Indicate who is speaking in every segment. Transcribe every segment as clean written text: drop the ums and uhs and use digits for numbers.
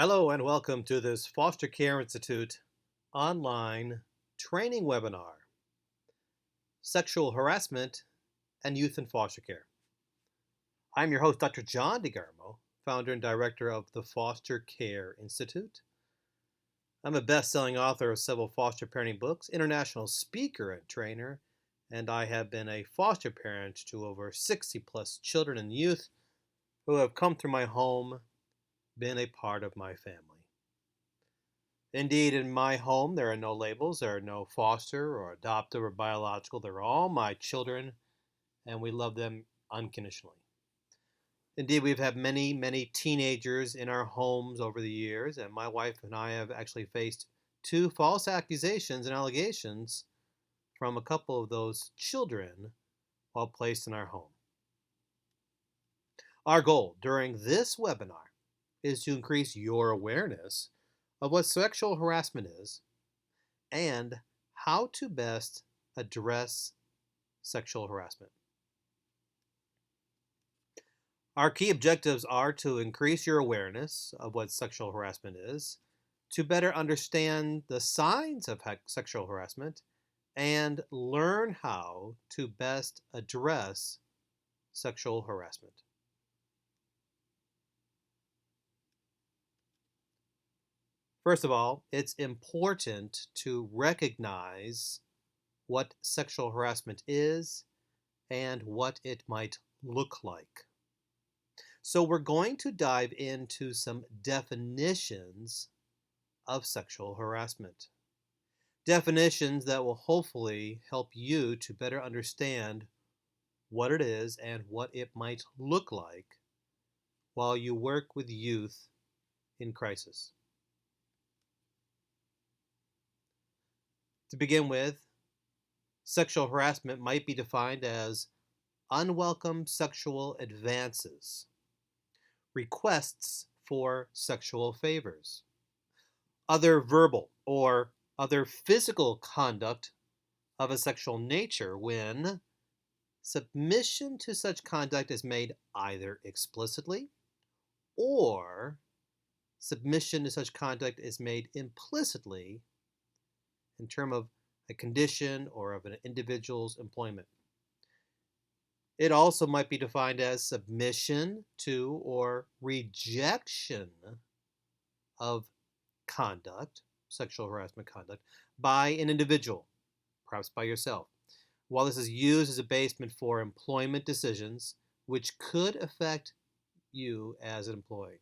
Speaker 1: Hello and welcome to this Foster Care Institute online training webinar, Sexual Harassment and Youth in Foster Care. I'm your host, Dr. John DeGarmo, founder and director of the Foster Care Institute. I'm a best-selling author of several foster parenting books, international speaker and trainer, and I have been a foster parent to over 60 plus children and youth who have come through my home, been a part of my family. Indeed, in my home, there are no labels. There are no foster or adoptive or biological. They're all my children, and we love them unconditionally. Indeed, we've had many, many teenagers in our homes over the years, and my wife and I have actually faced 2 false accusations and allegations from a couple of those children while placed in our home. Our goal during this webinar is to increase your awareness of what sexual harassment is and how to best address sexual harassment. Our key objectives are to increase your awareness of what sexual harassment is, to better understand the signs of sexual harassment, and learn how to best address sexual harassment. First of all, it's important to recognize what sexual harassment is and what it might look like. So we're going to dive into some definitions of sexual harassment. Definitions that will hopefully help you to better understand what it is and what it might look like while you work with youth in crisis. To begin with, sexual harassment might be defined as unwelcome sexual advances, requests for sexual favors, other verbal or other physical conduct of a sexual nature when submission to such conduct is made either explicitly or submission to such conduct is made implicitly in terms of a condition or of an individual's employment. It also might be defined as submission to or rejection of conduct, sexual harassment conduct, by an individual, perhaps by yourself, while this is used as a basement for employment decisions which could affect you as an employee.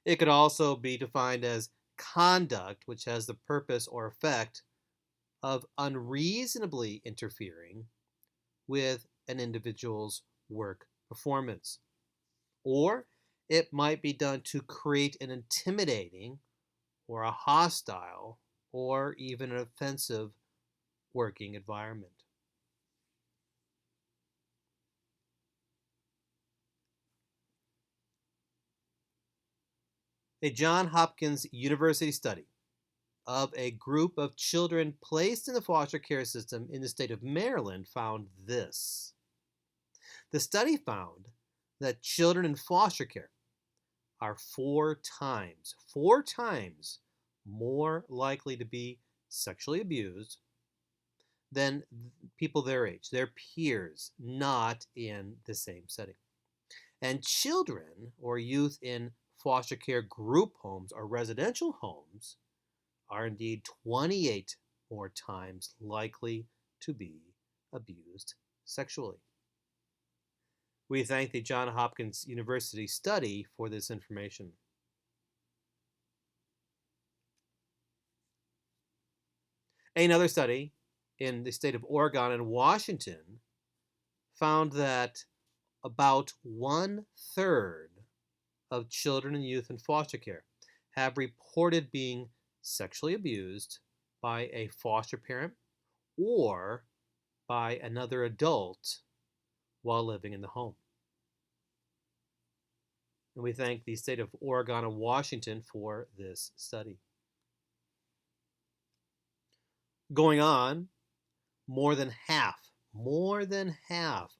Speaker 1: It could also be defined as conduct which has the purpose or effect of unreasonably interfering with an individual's work performance. Or it might be done to create an intimidating or a hostile or even an offensive working environment. A Johns Hopkins University study of a group of children placed in the foster care system in the state of Maryland found this. The study found that children in foster care are 4 times more likely to be sexually abused than people their age, their peers, not in the same setting. And children or youth in foster care group homes or residential homes are indeed 28 more times likely to be abused sexually. We thank the Johns Hopkins University study for this information. Another study in the state of Oregon and Washington found that about 1/3 of children and youth in foster care have reported being sexually abused by a foster parent or by another adult while living in the home. And we thank the state of Oregon and Washington for this study. Going on, more than half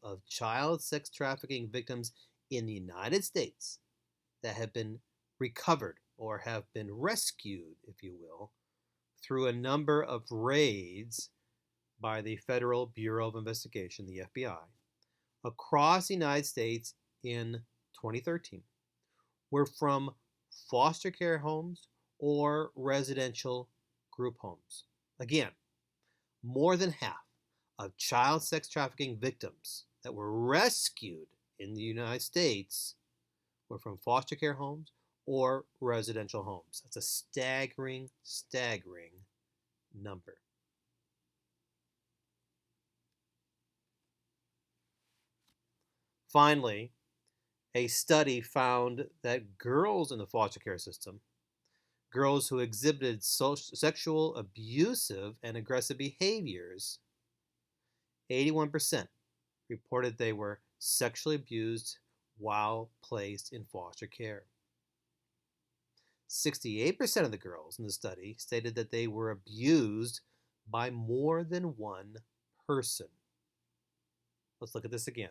Speaker 1: of child sex trafficking victims in the United States that have been recovered or have been rescued, if you will, through a number of raids by the Federal Bureau of Investigation, the FBI, across the United States in 2013 were from foster care homes or residential group homes. Again, more than half of child sex trafficking victims that were rescued in the United States were from foster care homes or residential homes. That's a staggering, staggering number. Finally, a study found that girls in the foster care system, girls who exhibited sexual abusive and aggressive behaviors, 81% reported they were sexually abused while placed in foster care. 68% of the girls in the study stated that they were abused by more than one person. Let's look at this again.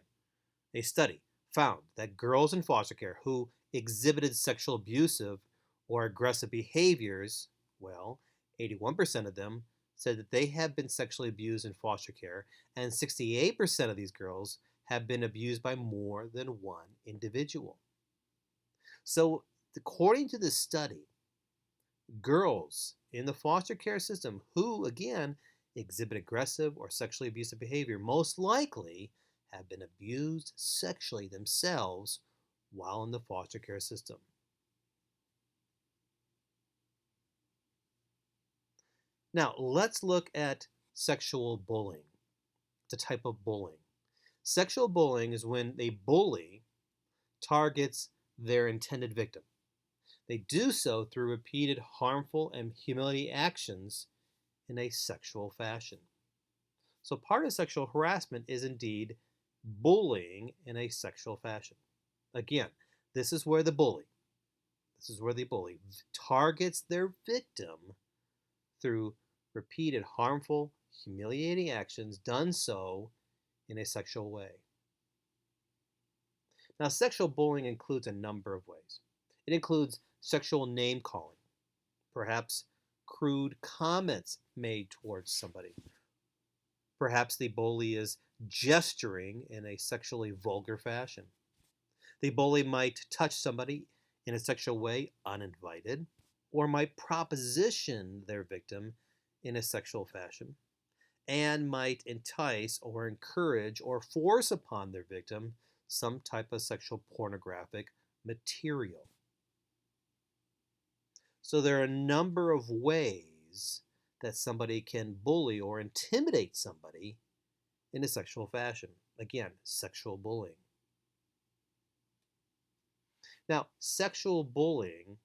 Speaker 1: A study found that girls in foster care who exhibited sexual abusive or aggressive behaviors, well, 81% of them said that they have been sexually abused in foster care, and 68% of these girls have been abused by more than one individual. So, according to this study, girls in the foster care system who, again, exhibit aggressive or sexually abusive behavior most likely have been abused sexually themselves while in the foster care system. Now, let's look at sexual bullying. It's a type of bullying. Sexual bullying is when a bully targets their intended victim. They do so through repeated harmful and humiliating actions in a sexual fashion. So part of sexual harassment is indeed bullying in a sexual fashion. Again, this is where the bully targets their victim through repeated harmful, humiliating actions done so in a sexual way. Now, sexual bullying includes a number of ways. It includes sexual name calling, perhaps crude comments made towards somebody. Perhaps the bully is gesturing in a sexually vulgar fashion. The bully might touch somebody in a sexual way uninvited, or might proposition their victim in a sexual fashion, and might entice or encourage or force upon their victim some type of sexual pornographic material. So there are a number of ways that somebody can bully or intimidate somebody in a sexual fashion. Again, sexual bullying. Now, sexual bullying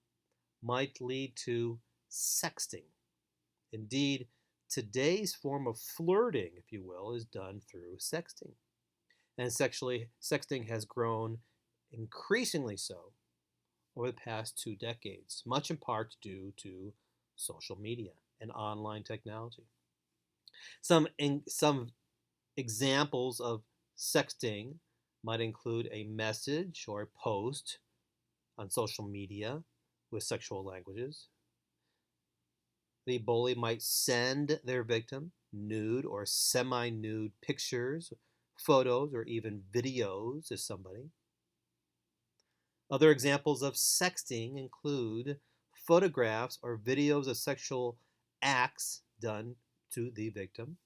Speaker 1: might lead to sexting. Indeed, today's form of flirting, if you will, is done through sexting. And sexting has grown increasingly so over the past 2 decades, much in part due to social media and online technology. Some examples of sexting might include a message or a post on social media with sexual languages. The bully might send their victim nude or semi-nude pictures, photos, or even videos of somebody. Other examples of sexting include photographs or videos of sexual acts done to the victim,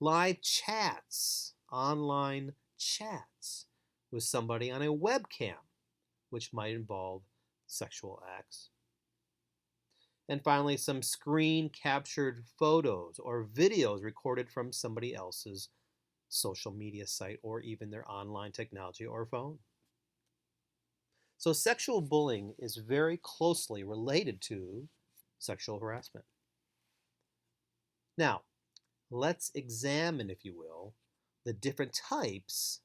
Speaker 1: live chats, online chats with somebody on a webcam, which might involve sexual acts. And finally, some screen captured photos or videos recorded from somebody else's social media site or even their online technology or phone. So sexual bullying is very closely related to sexual harassment. Now, let's examine, if you will, the different types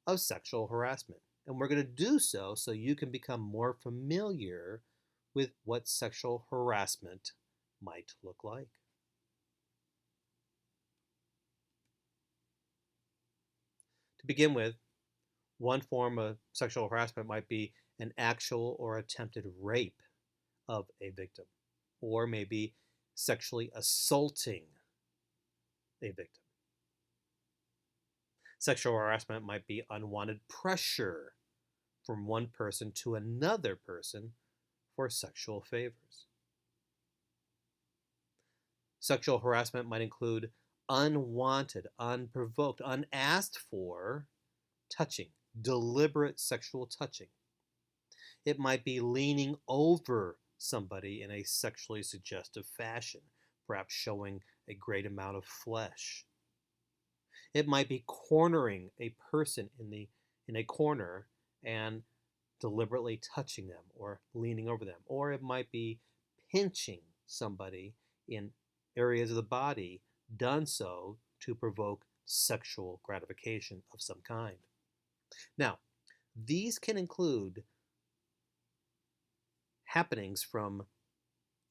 Speaker 1: of sexual harassment. And we're going to do so you can become more familiar with what sexual harassment might look like. To begin with, one form of sexual harassment might be an actual or attempted rape of a victim, or maybe sexually assaulting a victim. Sexual harassment might be unwanted pressure from one person to another person for sexual favors. Sexual harassment might include unwanted, unprovoked, unasked for touching, deliberate sexual touching. It might be leaning over somebody in a sexually suggestive fashion, perhaps showing a great amount of flesh. It might be cornering a person in a corner and deliberately touching them or leaning over them. Or it might be pinching somebody in areas of the body, done so to provoke sexual gratification of some kind. Now, these can include happenings from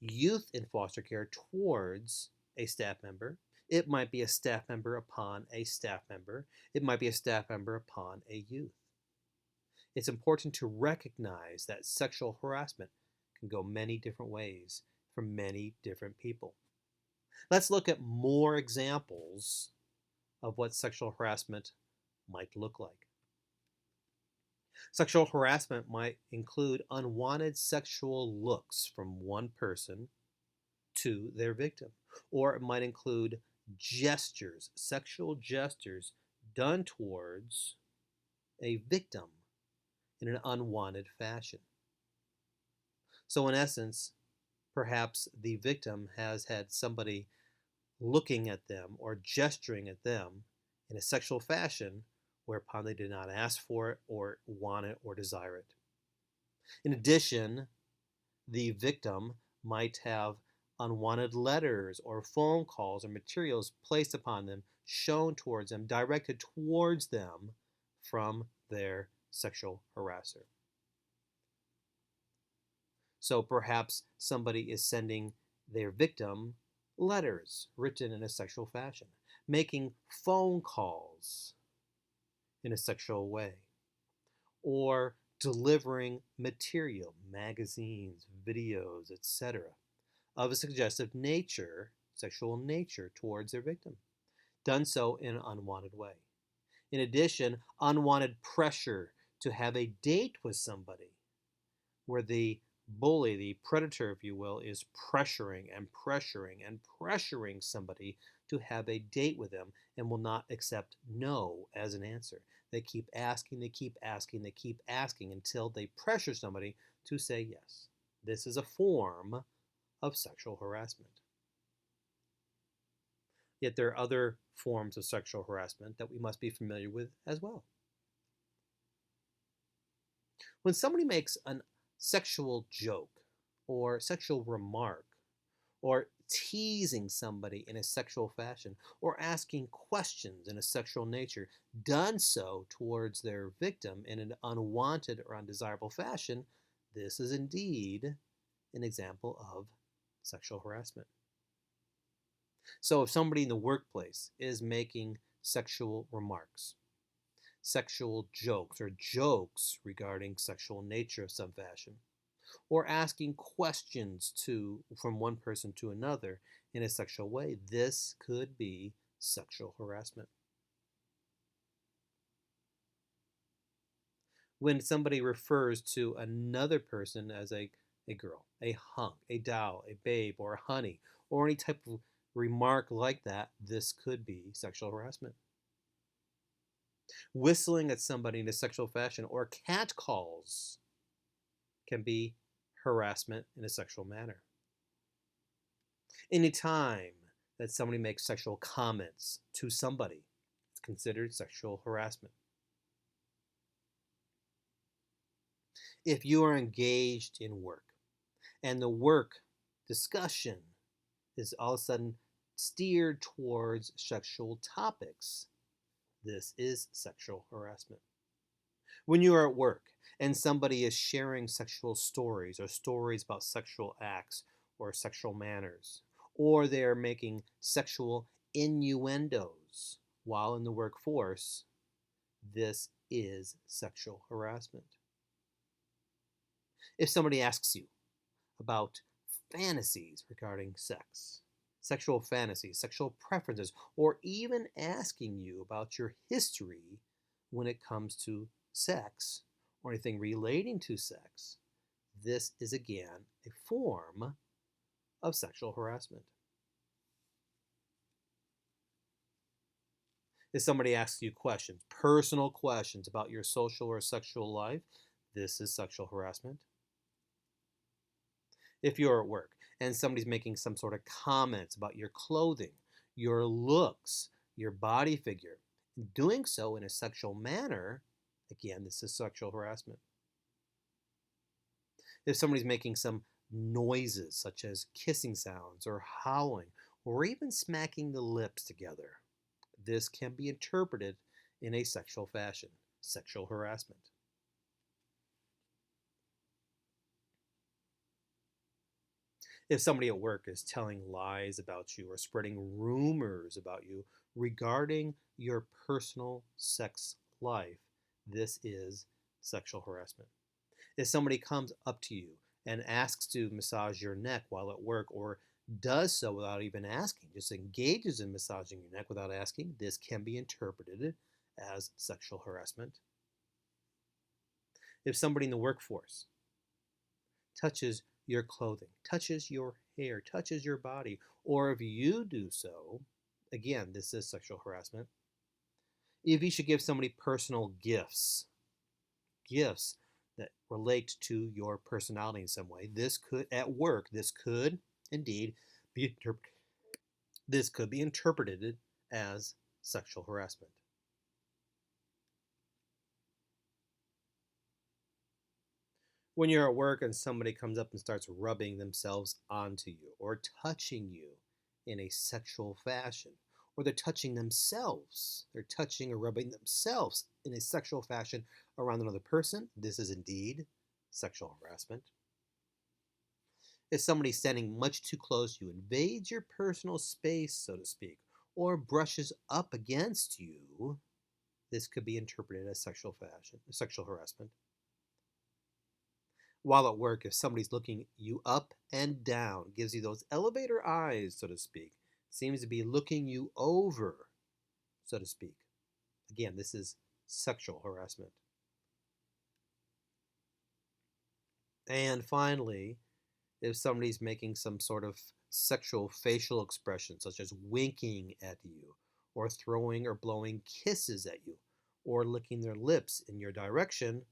Speaker 1: youth in foster care towards a staff member. It might be a staff member upon a staff member. It might be a staff member upon a youth. It's important to recognize that sexual harassment can go many different ways for many different people. Let's look at more examples of what sexual harassment might look like. Sexual harassment might include unwanted sexual looks from one person to their victim, or it might include gestures, sexual gestures done towards a victim in an unwanted fashion. So, in essence, perhaps the victim has had somebody looking at them or gesturing at them in a sexual fashion whereupon they did not ask for it or want it or desire it. In addition, the victim might have unwanted letters or phone calls or materials placed upon them, shown towards them, directed towards them from their sexual harasser. So perhaps somebody is sending their victim letters written in a sexual fashion, making phone calls in a sexual way, or delivering material, magazines, videos, etc., of a suggestive nature, sexual nature, towards their victim, done so in an unwanted way. In addition, unwanted pressure to have a date with somebody, where the bully, the predator, if you will, is pressuring and pressuring and pressuring somebody to have a date with them and will not accept no as an answer. They keep asking, they keep asking, they keep asking until they pressure somebody to say yes. This is a form of sexual harassment. Yet there are other forms of sexual harassment that we must be familiar with as well. When somebody makes a sexual joke or sexual remark or teasing somebody in a sexual fashion or asking questions in a sexual nature, done so towards their victim in an unwanted or undesirable fashion, this is indeed an example of sexual harassment. So if somebody in the workplace is making sexual remarks, sexual jokes, or jokes regarding sexual nature of some fashion, or asking questions from one person to another in a sexual way, this could be sexual harassment. When somebody refers to another person as a girl, a hunk, a doll, a babe, or a honey, or any type of remark like that, this could be sexual harassment. Whistling at somebody in a sexual fashion or catcalls can be harassment in a sexual manner. Anytime that somebody makes sexual comments to somebody, it's considered sexual harassment. If you are engaged in work and the work discussion is all of a sudden steered towards sexual topics, this is sexual harassment. When you are at work and somebody is sharing sexual stories or stories about sexual acts or sexual manners, or they're making sexual innuendos while in the workforce, this is sexual harassment. If somebody asks you about fantasies regarding sex, sexual fantasies, sexual preferences, or even asking you about your history when it comes to sex or anything relating to sex, this is again a form of sexual harassment. If somebody asks you questions, personal questions about your social or sexual life, this is sexual harassment. If you're at work and somebody's making some sort of comments about your clothing, your looks, your body figure, doing so in a sexual manner, again, this is sexual harassment. If somebody's making some noises such as kissing sounds or howling or even smacking the lips together, this can be interpreted in a sexual fashion, sexual harassment. If somebody at work is telling lies about you or spreading rumors about you regarding your personal sex life, this is sexual harassment. If somebody comes up to you and asks to massage your neck while at work or does so without even asking, just engages in massaging your neck without asking, this can be interpreted as sexual harassment. If somebody in the workforce touches your clothing, touches your hair, touches your body, or if you do so, again, this is sexual harassment. If you should give somebody personal gifts, gifts that relate to your personality in some way, this could, at work, this could indeed be this could be interpreted as sexual harassment. When you're at work and somebody comes up and starts rubbing themselves onto you or touching you in a sexual fashion, or they're touching themselves, they're touching or rubbing themselves in a sexual fashion around another person, this is indeed sexual harassment. If somebody standing much too close to you invades your personal space, so to speak, or brushes up against you, this could be interpreted as sexual harassment. While at work, if somebody's looking you up and down, gives you those elevator eyes, so to speak, seems to be looking you over, so to speak. Again, this is sexual harassment. And finally, if somebody's making some sort of sexual facial expression, such as winking at you, or throwing or blowing kisses at you, or licking their lips in your direction,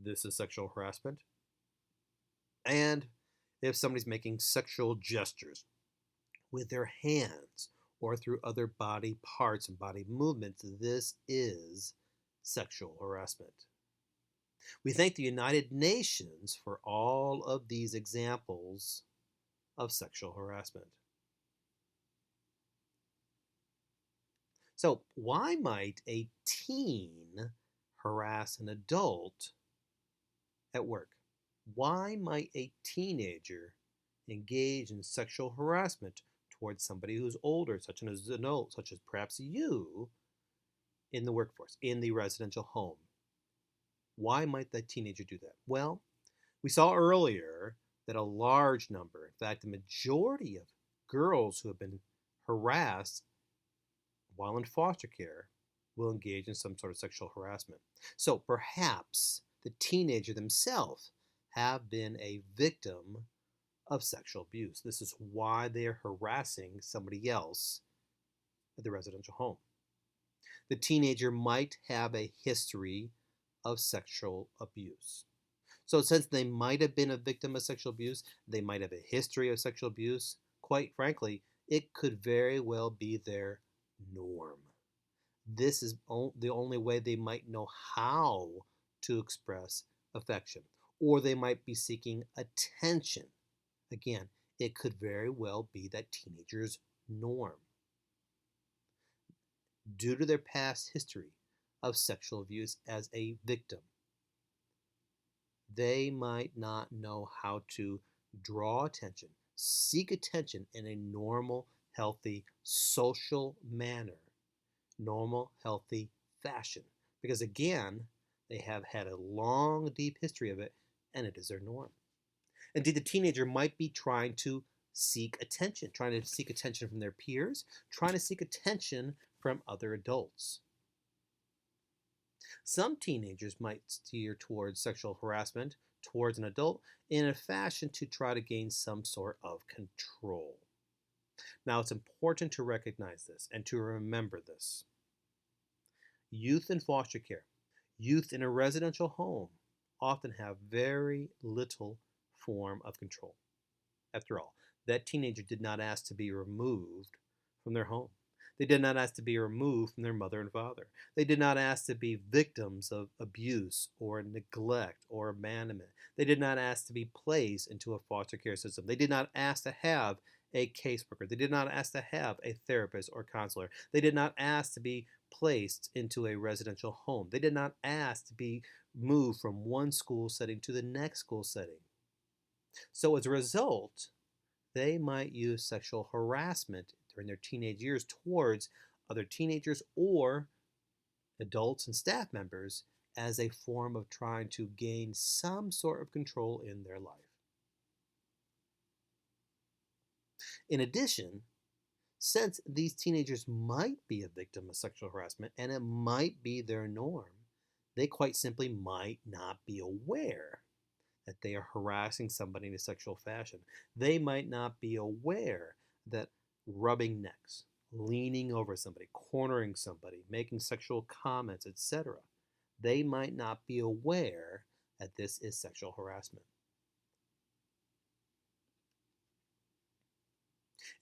Speaker 1: this is sexual harassment. And if somebody's making sexual gestures with their hands or through other body parts and body movements, this is sexual harassment. We thank the United Nations for all of these examples of sexual harassment. So, why might a teen harass an adult at work? Why might a teenager engage in sexual harassment towards somebody who's older, such as an adult, such as perhaps you, in the workforce, in the residential home? Why might that teenager do that? Well, we saw earlier that a large number, in fact, the majority of girls who have been harassed while in foster care will engage in some sort of sexual harassment. So perhaps the teenager themselves have been a victim of sexual abuse. This is why they are harassing somebody else at the residential home. The teenager might have a history of sexual abuse. So since they might have been a victim of sexual abuse, they might have a history of sexual abuse, quite frankly, it could very well be their norm. This is the only way they might know how to express affection, or they might be seeking attention. Again, it could very well be that teenager's norm. Due to their past history of sexual abuse as a victim, they might not know how to draw attention, seek attention in a normal, healthy, social manner, normal, healthy fashion. Because again, they have had a long, deep history of it, and it is their norm. Indeed, the teenager might be trying to seek attention, trying to seek attention from their peers, trying to seek attention from other adults. Some teenagers might steer towards sexual harassment towards an adult in a fashion to try to gain some sort of control. Now, it's important to recognize this and to remember this. Youth in foster care, youth in a residential home often have very little form of control. After all, that teenager did not ask to be removed from their home. They did not ask to be removed from their mother and father. They did not ask to be victims of abuse or neglect or abandonment. They did not ask to be placed into a foster care system. They did not ask to have a caseworker. They did not ask to have a therapist or counselor. They did not ask to be placed into a residential home. They did not ask to be moved from one school setting to the next school setting. So as a result, they might use sexual harassment during their teenage years towards other teenagers or adults and staff members as a form of trying to gain some sort of control in their life. In addition, since these teenagers might be a victim of sexual harassment and it might be their norm, they quite simply might not be aware that they are harassing somebody in a sexual fashion. They might not be aware that rubbing necks, leaning over somebody, cornering somebody, making sexual comments, etc., they might not be aware that this is sexual harassment.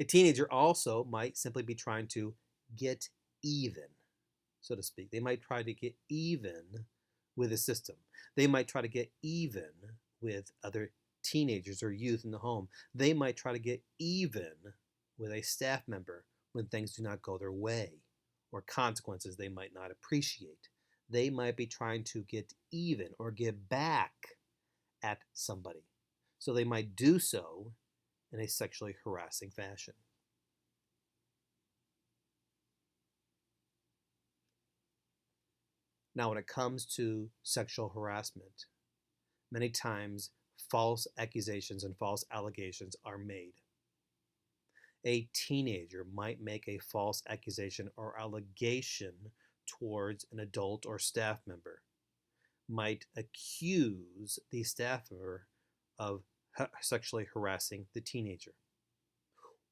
Speaker 1: A teenager also might simply be trying to get even, so to speak. They might try to get even with the system. They might try to get even with other teenagers or youth in the home. They might try to get even with a staff member when things do not go their way or consequences they might not appreciate. They might be trying to get even or get back at somebody. So they might do so in a sexually harassing fashion. Now, when it comes to sexual harassment, many times false accusations and false allegations are made. A teenager might make a false accusation or allegation towards an adult or staff member, might accuse the staff member of sexually harassing the teenager.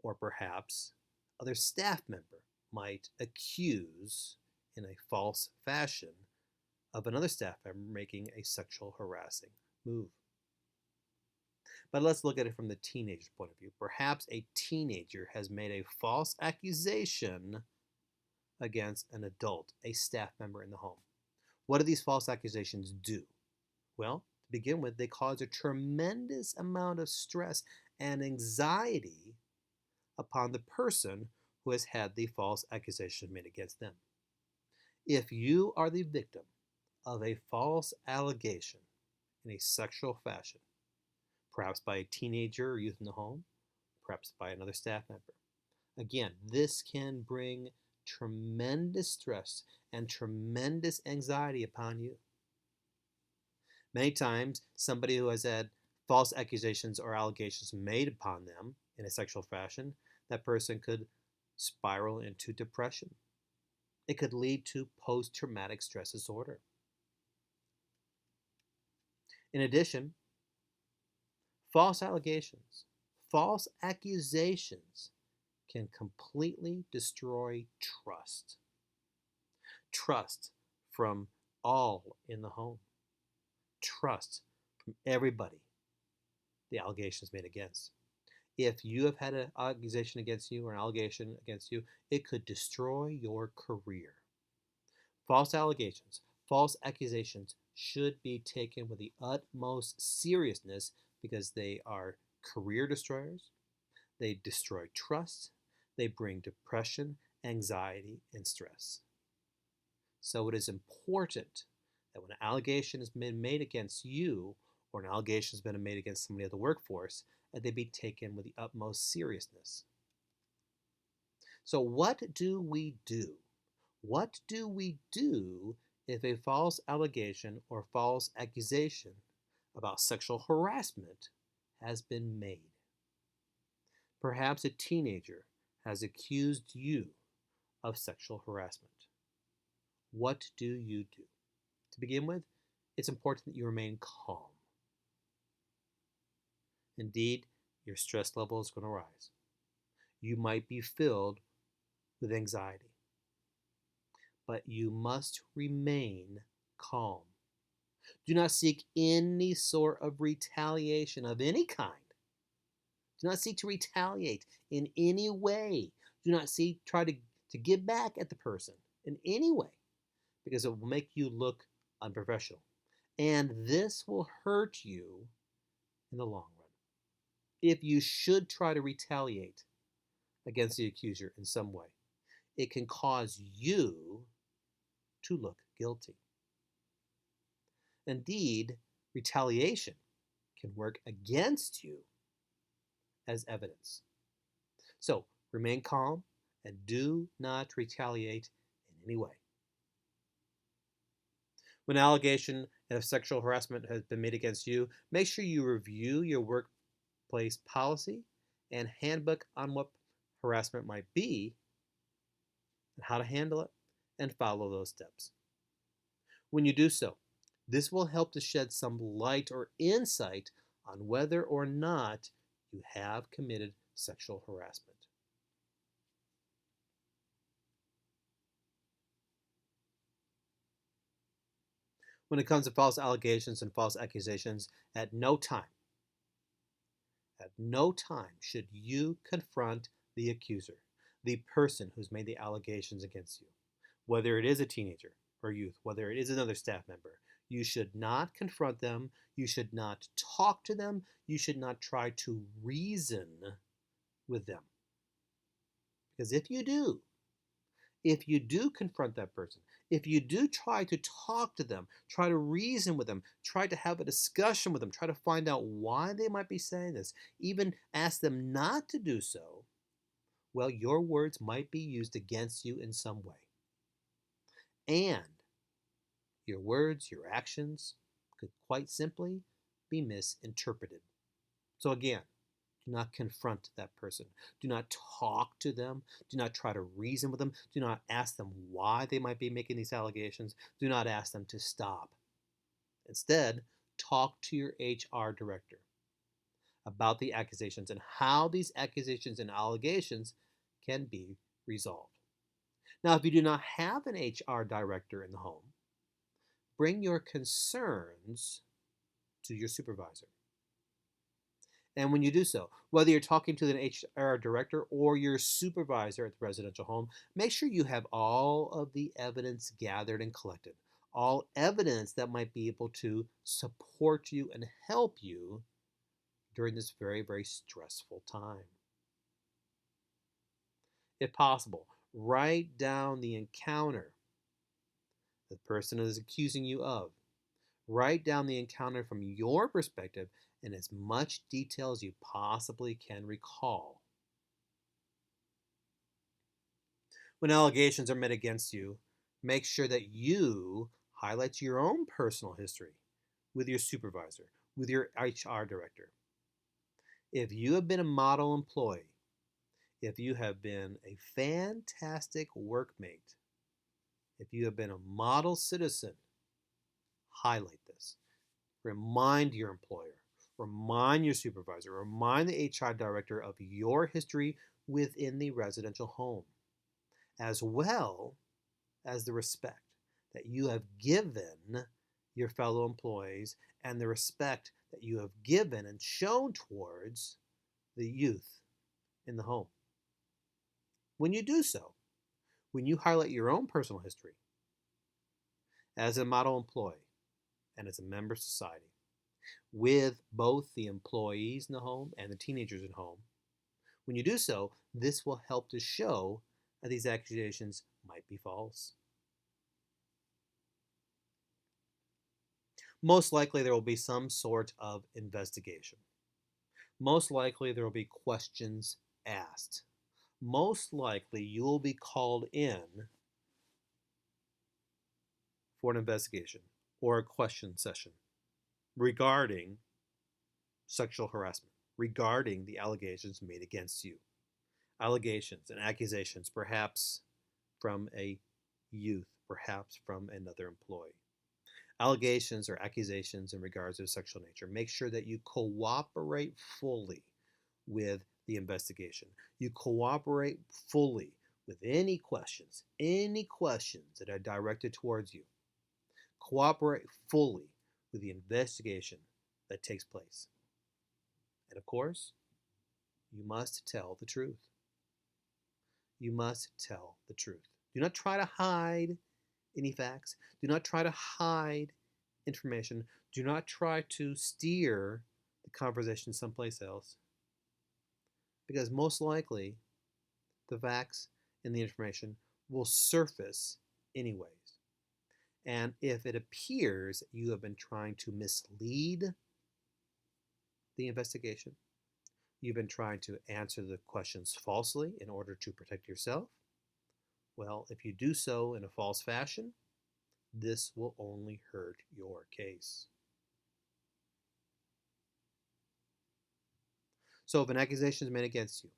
Speaker 1: Or perhaps other staff member might accuse in a false fashion of another staff member making a sexual harassing move. But let's look at it from the teenager's point of view. Perhaps a teenager has made a false accusation against an adult, a staff member in the home. What do these false accusations do? Well, to begin with, they cause a tremendous amount of stress and anxiety upon the person who has had the false accusation made against them. If you are the victim of a false allegation in a sexual fashion, perhaps by a teenager or youth in the home, perhaps by another staff member, again, this can bring tremendous stress and tremendous anxiety upon you. Many times, somebody who has had false accusations or allegations made upon them in a sexual fashion, that person could spiral into depression. It could lead to post-traumatic stress disorder. In addition, false allegations, false accusations can completely destroy trust. Trust from all in the home. Trust from everybody the allegation is made against. If you have had an accusation against you or an allegation against you, it could destroy your career. False allegations, false accusations should be taken with the utmost seriousness because they are career destroyers, they destroy trust, they bring depression, anxiety, and stress. So it is important that when an allegation has been made against you or an allegation has been made against somebody at the workforce, that they be taken with the utmost seriousness. So what do we do? What do we do if a false allegation or false accusation about sexual harassment has been made. Perhaps a teenager has accused you of sexual harassment. What do you do? To begin with, it's important that you remain calm. Indeed, your stress level is going to rise. You might be filled with anxiety, but you must remain calm. Do not seek any sort of retaliation of any kind. Do not seek to retaliate in any way. Do not try to get back at the person in any way, because it will make you look unprofessional. And this will hurt you in the long run. If you should try to retaliate against the accuser in some way, it can cause you to look guilty. Indeed, retaliation can work against you as evidence. So remain calm and do not retaliate in any way. When an allegation of sexual harassment has been made against you, make sure you review your workplace policy and handbook on what harassment might be and how to handle it, and follow those steps. When you do so, this will help to shed some light or insight on whether or not you have committed sexual harassment. When it comes to false allegations and false accusations, at no time should you confront the accuser, the person who's made the allegations against you. Whether it is a teenager or youth, whether it is another staff member, you should not confront them. You should not talk to them. You should not try to reason with them. Because if you do confront that person, if you do try to talk to them, try to reason with them, try to have a discussion with them, try to find out why they might be saying this, even ask them not to do so, well, your words might be used against you in some way. And your words, your actions could quite simply be misinterpreted. So again, do not confront that person. Do not talk to them. Do not try to reason with them. Do not ask them why they might be making these allegations. Do not ask them to stop. Instead, talk to your HR director about the accusations and how these accusations and allegations can be resolved. Now, if you do not have an HR director in the home, bring your concerns to your supervisor. And when you do so, whether you're talking to an HR director or your supervisor at the residential home, make sure you have all of the evidence gathered and collected. All evidence that might be able to support you and help you during this very, very stressful time. If possible, write down the encounter the person is accusing you of. Write down the encounter from your perspective in as much detail as you possibly can recall. When allegations are made against you, make sure that you highlight your own personal history with your supervisor, with your HR director. If you have been a model employee, if you have been a fantastic workmate, if you have been a model citizen, highlight this. Remind your employer, remind your supervisor, remind the HR director of your history within the residential home, as well as the respect that you have given your fellow employees and the respect that you have given and shown towards the youth in the home. When you do so, when you highlight your own personal history as a model employee and as a member of society, with both the employees in the home and the teenagers in the home, when you do so, this will help to show that these accusations might be false. Most likely there will be some sort of investigation. Most likely there will be questions asked. Most likely you will be called in for an investigation or a question session. regarding sexual harassment, regarding the allegations made against you. Allegations and accusations, perhaps from a youth, perhaps from another employee. Allegations or accusations in regards to sexual nature. Make sure that you cooperate fully with the investigation. You cooperate fully with any questions that are directed towards you. Cooperate fully with the investigation that takes place. And of course, you must tell the truth. You must tell the truth. Do not try to hide any facts. Do not try to hide information. Do not try to steer the conversation someplace else. Because most likely, the facts and the information will surface anyways. And if it appears you have been trying to mislead the investigation, you've been trying to answer the questions falsely in order to protect yourself, well, if you do so in a false fashion, this will only hurt your case. So if an accusation is made against you,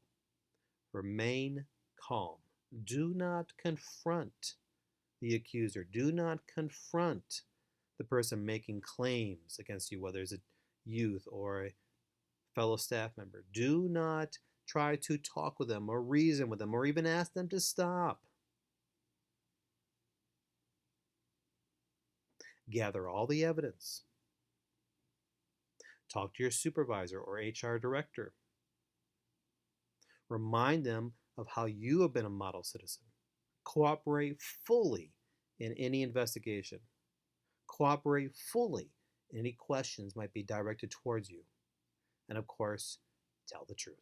Speaker 1: remain calm. Do not confront the accuser. Do not confront the person making claims against you, whether it's a youth or a fellow staff member. Do not try to talk with them or reason with them or even ask them to stop. Gather all the evidence. Talk to your supervisor or HR director. Remind them of how you have been a model citizen. Cooperate fully in any investigation. Cooperate fully in any questions might be directed towards you. And of course, tell the truth.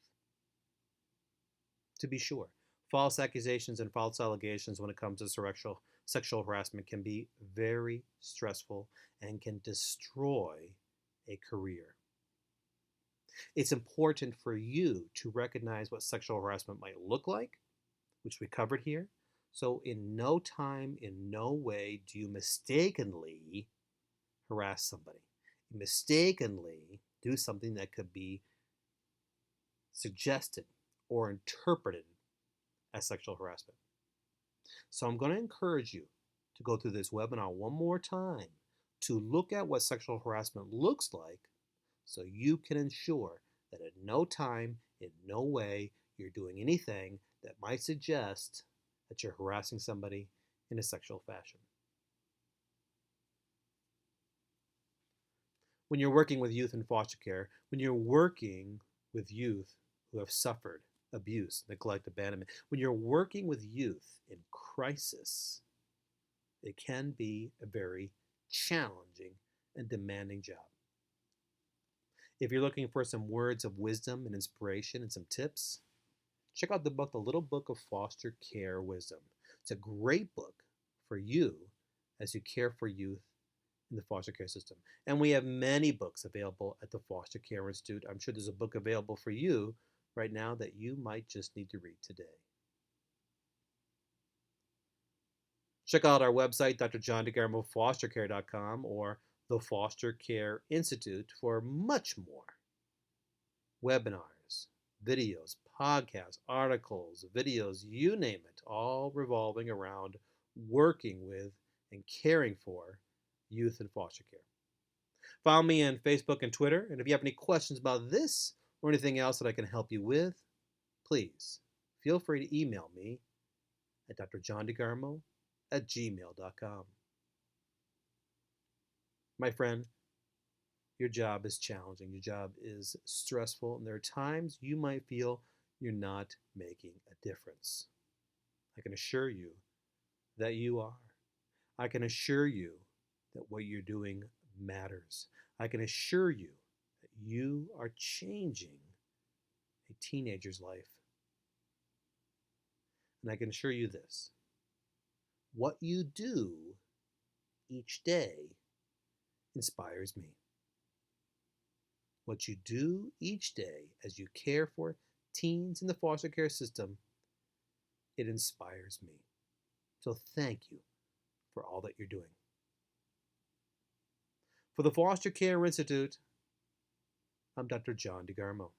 Speaker 1: To be sure, false accusations and false allegations when it comes to sexual harassment can be very stressful and can destroy a career. It's important for you to recognize what sexual harassment might look like, which we covered here. So in no time, in no way do you mistakenly harass somebody. You mistakenly do something that could be suggested or interpreted as sexual harassment. So I'm going to encourage you to go through this webinar one more time to look at what sexual harassment looks like so you can ensure that at no time, in no way, you're doing anything that might suggest that you're harassing somebody in a sexual fashion. When you're working with youth in foster care, when you're working with youth who have suffered abuse, neglect, abandonment, when you're working with youth in crisis, it can be a very challenging and demanding job. If you're looking for some words of wisdom and inspiration and some tips, check out the book, The Little Book of Foster Care Wisdom. It's a great book for you as you care for youth in the foster care system. And we have many books available at the Foster Care Institute. I'm sure there's a book available for you right now that you might just need to read today. Check out our website, drjohndegarmofostercare.com, or the Foster Care Institute for much more. Webinars, videos, podcasts, articles, videos, you name it, all revolving around working with and caring for youth in foster care. Follow me on Facebook and Twitter, and if you have any questions about this or anything else that I can help you with, please feel free to email me at drjohndegarmo@gmail.com. My friend, your job is challenging. Your job is stressful, and there are times you might feel you're not making a difference. I can assure you that you are. I can assure you that what you're doing matters. I can assure you that you are changing a teenager's life. And I can assure you this: what you do each day inspires me. What you do each day as you care for teens in the foster care system, it inspires me. So thank you for all that you're doing. For the Foster Care Institute, I'm Dr. John DeGarmo.